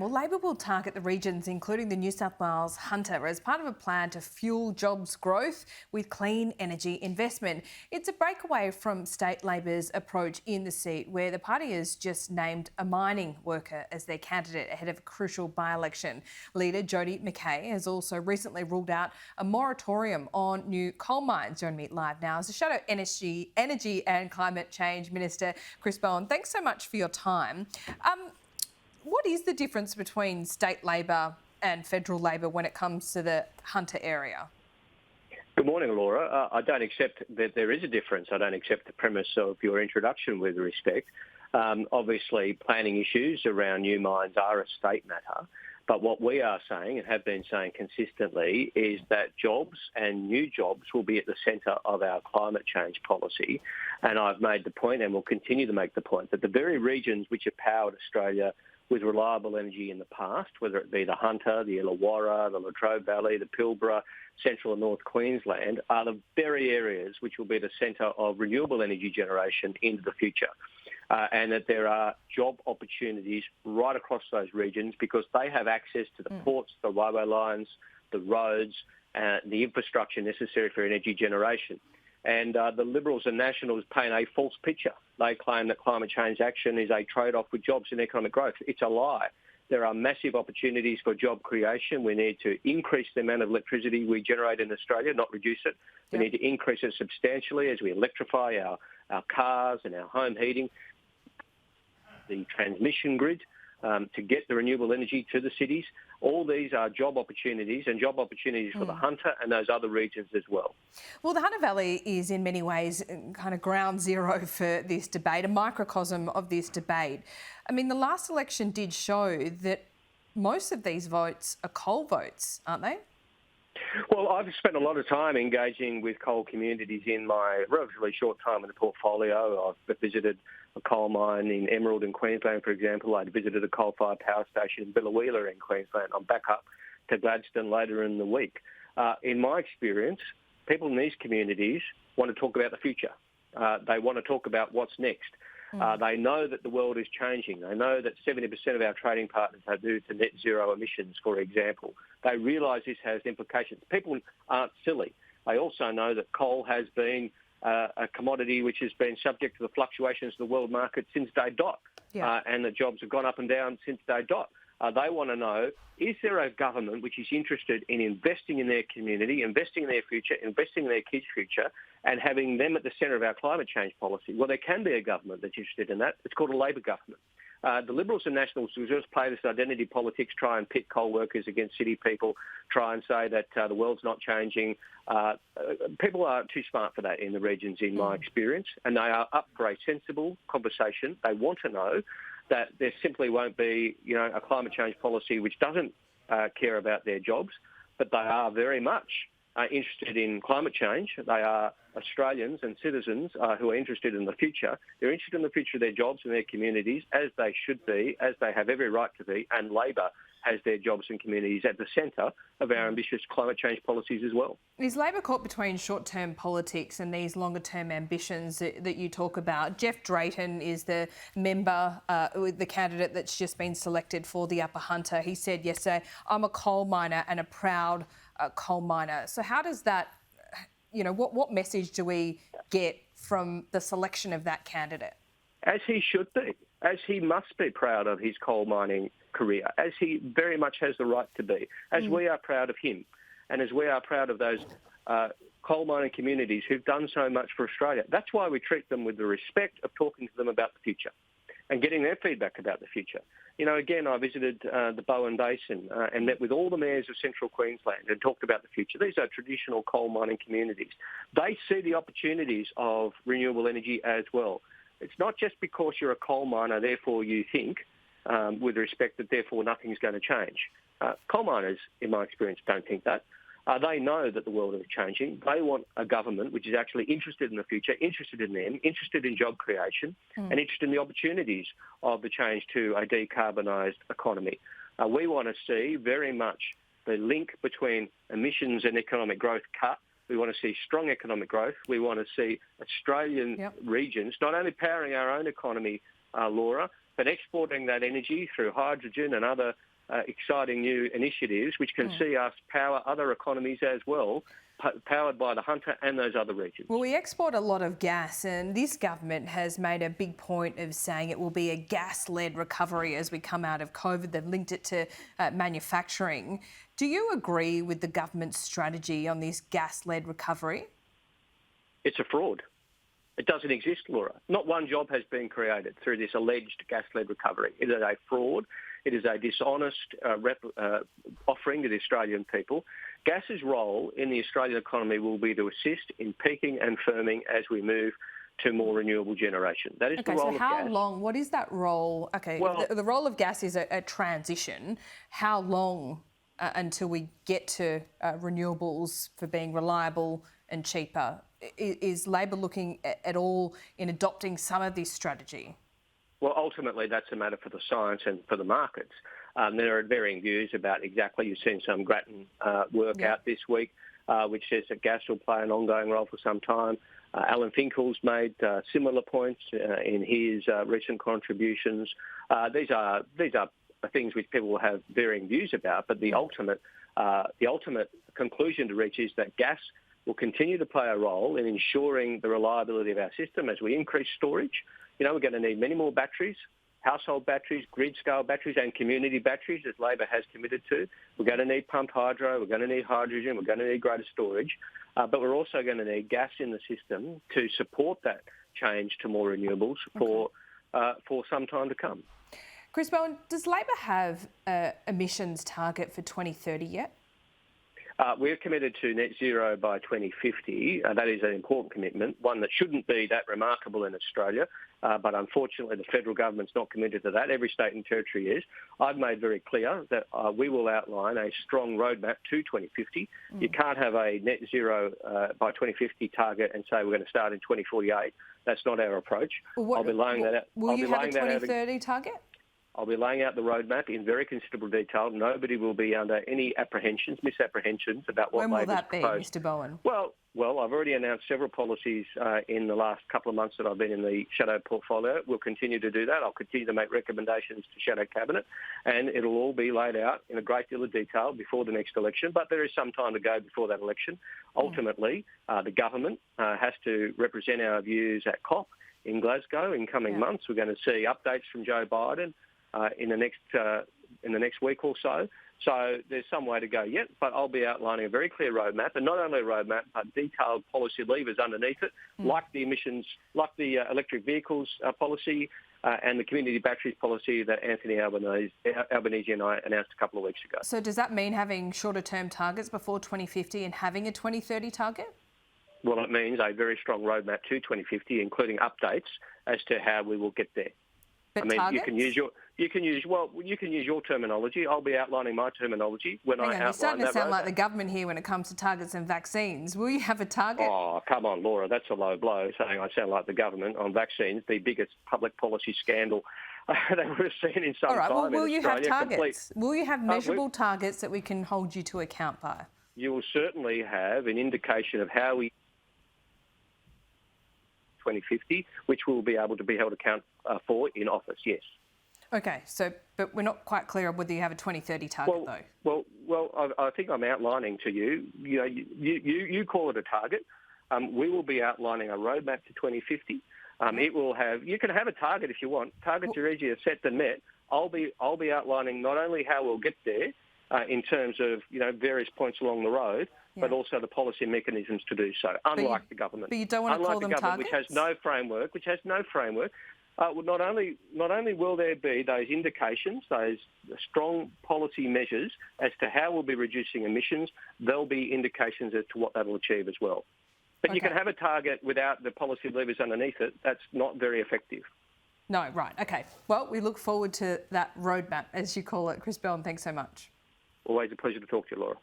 Well, Labor will target the regions, including the New South Wales Hunter, as part of a plan to fuel jobs growth with clean energy investment. It's a breakaway from state Labor's approach in the seat, where the party has just named a mining worker as their candidate ahead of a crucial by-election. Leader Jody McKay has also recently ruled out a moratorium on new coal mines. Joining me live now is the Shadow Energy and Climate Change Minister, Chris Bowen. Thanks so much for your time. What is the difference between state Labor and federal Labor when it comes to the Hunter area? Good morning, Laura. I don't accept that there is a difference. I don't accept the premise of your introduction with respect. Obviously, planning issues around new mines are a state matter. But what we are saying and have been saying consistently is that jobs and new jobs will be at the centre of our climate change policy. And I've made the point and will continue to make the point that the very regions which have powered Australia with reliable energy in the past, whether it be the Hunter, the Illawarra, the Latrobe Valley, the Pilbara, Central and North Queensland, are the very areas which will be the centre of renewable energy generation into the future. And that there are job opportunities right across those regions because they have access to the ports, the railway lines, the roads, the infrastructure necessary for energy generation. And the Liberals and Nationals paint a false picture. They claim that climate change action is a trade-off with jobs and economic growth. It's a lie. There are massive opportunities for job creation. We need to increase the amount of electricity we generate in Australia, not reduce it. We need to increase it substantially as we electrify our cars and our home heating, the transmission grid, to get the renewable energy to the cities. All these are job opportunities and job opportunities for the Hunter and those other regions as well. Well, the Hunter Valley is in many ways kind of ground zero for this debate, a microcosm of this debate. I mean, the last election did show that most of these votes are coal votes, aren't they? Well, I've spent a lot of time engaging with coal communities in my relatively short time in the portfolio. I've visited a coal mine in Emerald in Queensland, for example. I visited a coal-fired power station in Biloela in Queensland. I'm back up to Gladstone later in the week. In my experience, people in these communities want to talk about the future. They want to talk about what's next. They know that the world is changing. They know that 70% of our trading partners have moved to net zero emissions, for example. They realise this has implications. People aren't silly. They also know that coal has been a commodity which has been subject to the fluctuations of the world market since day dot, and the jobs have gone up and down since day dot. They want to know, is there a government which is interested in investing in their community, investing in their future, investing in their kids' future, and having them at the centre of our climate change policy? Well, there can be a government that's interested in that. It's called a Labor government. The Liberals and Nationals will just play this identity politics, try and pit coal workers against city people, try and say that the world's not changing. People are too smart for that in the regions, in my experience, and they are up for a sensible conversation. They want to know that there simply won't be, a climate change policy which doesn't care about their jobs, but they are very much interested in climate change. They are Australians and citizens who are interested in the future. They're interested in the future of their jobs and their communities, as they should be, as they have every right to be, and Labor has their jobs and communities at the centre of our ambitious climate change policies as well. Is Labor caught between short-term politics and these longer-term ambitions that you talk about? Jeff Drayton is the member, the candidate that's just been selected for the Upper Hunter. He said yesterday, I'm a coal miner and a proud coal miner. So how does that, what message do we get from the selection of that candidate? As he should be, as he must be proud of his coal mining career, as he very much has the right to be, as we are proud of him, and as we are proud of those coal mining communities who've done so much for Australia. That's why we treat them with the respect of talking to them about the future and getting their feedback about the future. Again, I visited the Bowen Basin and met with all the mayors of central Queensland and talked about the future. These are traditional coal mining communities. They see the opportunities of renewable energy as well. It's not just because you're a coal miner, therefore you think, with respect, that therefore nothing's going to change. Coal miners, in my experience, don't think that. They know that the world is changing. They want a government which is actually interested in the future, interested in them, interested in job creation, and interested in the opportunities of the change to a decarbonised economy. We want to see very much the link between emissions and economic growth cut. We want to see strong economic growth. We want to see Australian regions not only powering our own economy, Laura, but exporting that energy through hydrogen and other exciting new initiatives which can see us power other economies as well, powered by the Hunter and those other regions. Well, we export a lot of gas, and this government has made a big point of saying it will be a gas-led recovery as we come out of COVID. They've linked it to manufacturing. Do you agree with the government's strategy on this gas-led recovery? It's a fraud. It doesn't exist, Laura. Not one job has been created through this alleged gas-led recovery. It is a fraud. It is a dishonest offering to the Australian people. Gas's role in the Australian economy will be to assist in peaking and firming as we move to more renewable generation. That is the role of gas. Okay, so how long, what is that role? Okay, well, the role of gas is a transition. How long until we get to renewables for being reliable and cheaper? Is Labor looking at all in adopting some of this strategy? Well, ultimately, that's a matter for the science and for the markets. There are varying views about exactly. You've seen some Grattan work out this week, which says that gas will play an ongoing role for some time. Alan Finkel's made similar points in his recent contributions. These are things which people will have varying views about, but the ultimate conclusion to reach is that gas will continue to play a role in ensuring the reliability of our system as we increase storage. You know, we're going to need many more batteries, household batteries, grid-scale batteries and community batteries, as Labor has committed to. We're going to need pumped hydro, we're going to need hydrogen, we're going to need greater storage, but we're also going to need gas in the system to support that change to more renewables for some time to come. Chris Bowen, does Labor have an emissions target for 2030 yet? We're committed to net zero by 2050. That is an important commitment, one that shouldn't be that remarkable in Australia, but unfortunately the federal government's not committed to that. Every state and territory is. I've made very clear that we will outline a strong roadmap to 2050. You can't have a net zero by 2050 target and say we're going to start in 2048. That's not our approach. I'll be laying that out. Will you have a 2030 target? I'll be laying out the roadmap in very considerable detail. Nobody will be under any misapprehensions about what Labor's proposed. When will that be, Mr Bowen? Well, I've already announced several policies in the last couple of months that I've been in the shadow portfolio. We'll continue to do that. I'll continue to make recommendations to shadow cabinet, and it'll all be laid out in a great deal of detail before the next election. But there is some time to go before that election. Ultimately, the government has to represent our views at COP in Glasgow in coming months. We're going to see updates from Joe Biden in the next week or so. So there's some way to go yet, but I'll be outlining a very clear roadmap, and not only a roadmap, but detailed policy levers underneath it, like the emissions, like the electric vehicles policy and the community batteries policy that Anthony Albanese and I announced a couple of weeks ago. So does that mean having shorter term targets before 2050 and having a 2030 target? Well, it means a very strong roadmap to 2050, including updates as to how we will get there. But targets? you can use your terminology. I'll be outlining my terminology when I outline that. You're starting to sound like the government here when it comes to targets and vaccines. Will you have a target? Oh, come on, Laura, that's a low blow, saying I sound like the government on vaccines, the biggest public policy scandal that we've seen in some time. All right, well, will you have targets? Complete. Will you have measurable targets that we can hold you to account by? You will certainly have an indication of how we 2050, which will be able to be held account for in office, yes. Okay, but we're not quite clear on whether you have a 2030 target, though. Well, I think I'm outlining to you. You call it a target. We will be outlining a roadmap to 2050. It will have. You can have a target if you want. Targets are easier set than met. I'll be outlining not only how we'll get there in terms of various points along the road, but also the policy mechanisms to do so, unlike the government. But you don't want to call them targets? Which has no framework. Not only will there be those indications, those strong policy measures as to how we'll be reducing emissions, there'll be indications as to what that'll achieve as well. But you can have a target without the policy levers underneath it. That's not very effective. No, right. Okay. Well, we look forward to that roadmap, as you call it. Chris Bowen, thanks so much. Always a pleasure to talk to you, Laura.